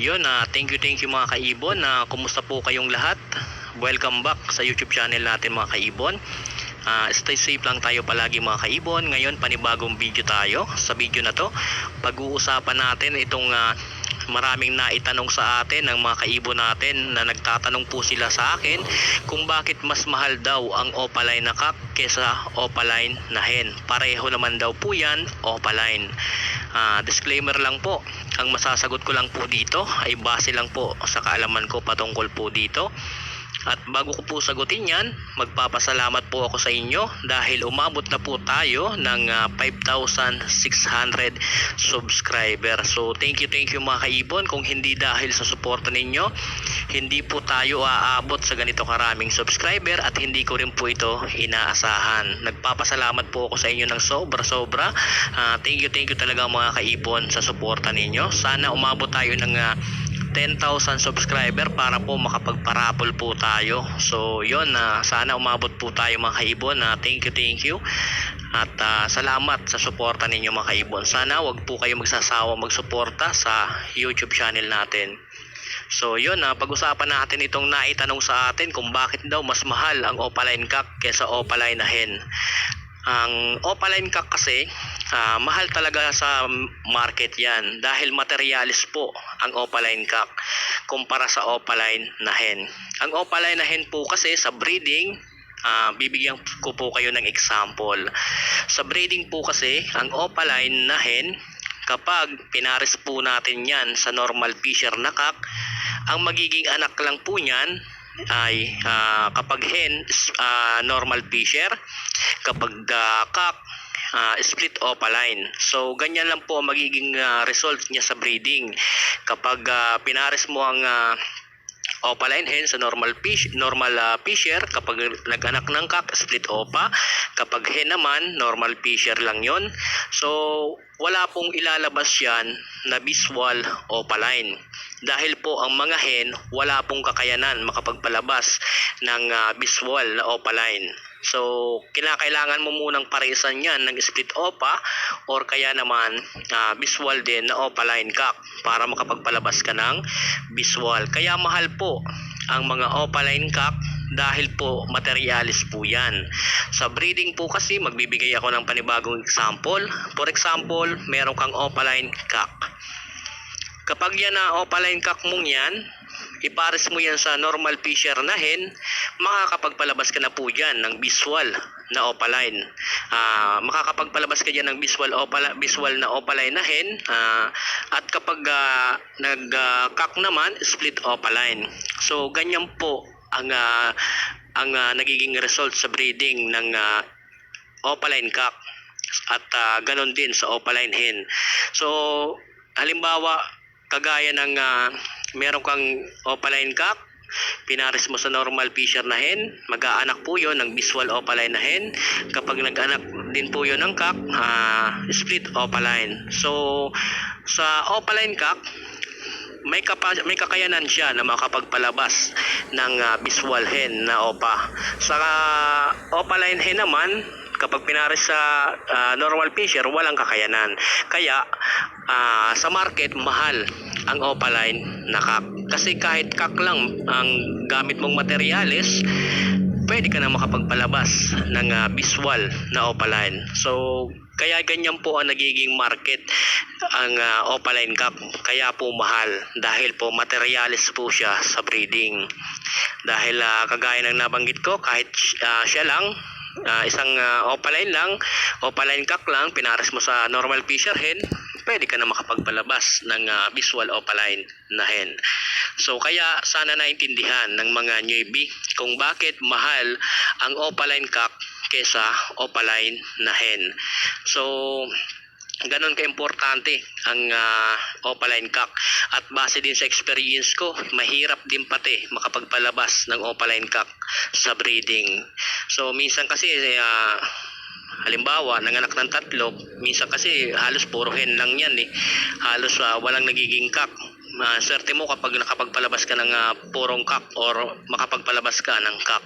Yun, thank you mga kaibon. Kumusta po kayong lahat? Welcome back sa YouTube channel natin mga kaibon. Stay safe lang tayo palagi mga kaibon. Ngayon panibagong video tayo. Sa video na to, pag-uusapan natin itong maraming naitanong sa atin ng mga kaibon natin na nagtatanong po sila sa akin kung bakit mas mahal daw ang opaline na cock kesa opaline na hen. Pareho naman daw po yan, opaline. Disclaimer lang po, ang masasagot ko lang po dito ay base lang po sa kaalaman ko patungkol po dito. At bago ko po sagutin yan, magpapasalamat po ako sa inyo dahil umabot na po tayo ng 5,600 subscriber. So thank you mga kaibon. Kung hindi dahil sa suporta ninyo, hindi po tayo aabot sa ganito karaming subscriber at hindi ko rin po ito inaasahan. Nagpapasalamat po ako sa inyo ng sobra. Thank you talaga mga kaibon sa suporta ninyo. Sana umabot tayo ng 10,000 subscriber para po makapagparapol po tayo. So yun, sana umabot po tayo mga kaibon. Thank you at salamat sa suporta ninyo mga kaibon. Sana wag po kayo magsasawa magsuporta sa YouTube channel natin. So yun, pag-usapan natin itong naitanong sa atin kung bakit daw mas mahal ang opaline cock kesa opaline na hen. Ang opaline cock kasi mahal talaga sa market yan dahil materialis po ang opaline cock kumpara sa opaline na hen. Ang opaline na hen po kasi sa breeding, bibigyan ko po kayo ng example. Sa breeding po kasi, ang opaline na hen, kapag pinares po natin yan sa normal fisher na cock, ang magiging anak lang po niyan ay kapag hen normal fisher, kapag cock split opaline. So ganyan lang po ang magiging result niya sa breeding. Kapag pinares mo ang opaline hen sa normal fisher, kapag nag-anak ng cock, split opa. Kapag hen naman, normal fisher lang yon. So wala pong ilalabas yan na visual opaline dahil po ang mga hen wala pong kakayanan makapagpalabas ng visual na opaline. So kinakailangan mo munang paresan yan ng split opa or kaya naman visual din na opaline cock para makapagpalabas ka ng visual. Kaya mahal po ang mga opaline cock dahil po materialis po yan. Sa breeding po kasi magbibigay ako ng panibagong example. For example, meron kang opaline cock. Kapag yan na opaline cock mong yan, ipares mo yan sa normal fisher na hen, makakapagpalabas ka na po dyan ng visual na opaline. Makakapagpalabas ka dyan ng visual na opaline na hen, at kapag nag-cock naman, split opaline. So ganyan po ang nagiging result sa breeding ng opaline cock at ganon din sa opaline hen. So halimbawa, kagaya ng meron kang opaline cock, pinares mo sa normal fisher na hen, mag-aanak po yon ng visual opaline na hen. Kapag nag-anak din po yon ng cock, split opaline. So sa opaline cock, may kakayanan siya na makapagpalabas ng visual hen na opa. Sa opaline hen naman, kapag pinares sa normal fisher, walang kakayanan. Kaya sa market, mahal ang opaline na cock. Kasi kahit cock lang ang gamit mong materyales, pwede ka na makapagpalabas ng visual na opaline. So kaya ganyan po ang nagiging market ang opaline cock. Kaya po mahal dahil po materialis po siya sa breeding. Dahil kagaya ng nabanggit ko, kahit siya lang, isang opaline cock lang, pinares mo sa normal fisher hen, pwede ka na makapagpalabas ng visual opaline na hen. So kaya sana naintindihan ng mga newbie kung bakit mahal ang opaline cock kesa opaline na hen. So ganon ka-importante ang opaline cock. At base din sa experience ko, mahirap din pati makapagpalabas ng opaline cock sa breeding. So minsan kasi halimbawa, nanganak ng tatlo, minsan kasi halos puro hen lang yan halos walang nagiging cock. Swerte mo kapag nakapagpalabas ka ng purong cock or makapagpalabas ka ng cock.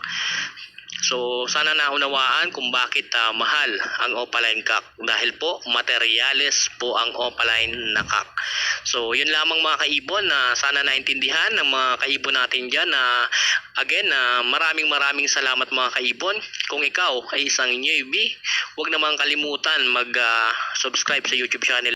So sana naunawaan kung bakit mahal ang opaline cock, dahil po materyales po ang opaline na cock. So yun lamang mga kaibon, na sana naintindihan ng mga kaibon natin dyan, na again maraming salamat mga kaibon. Kung ikaw ay isang newbie, huwag namang kalimutan mag subscribe sa YouTube channel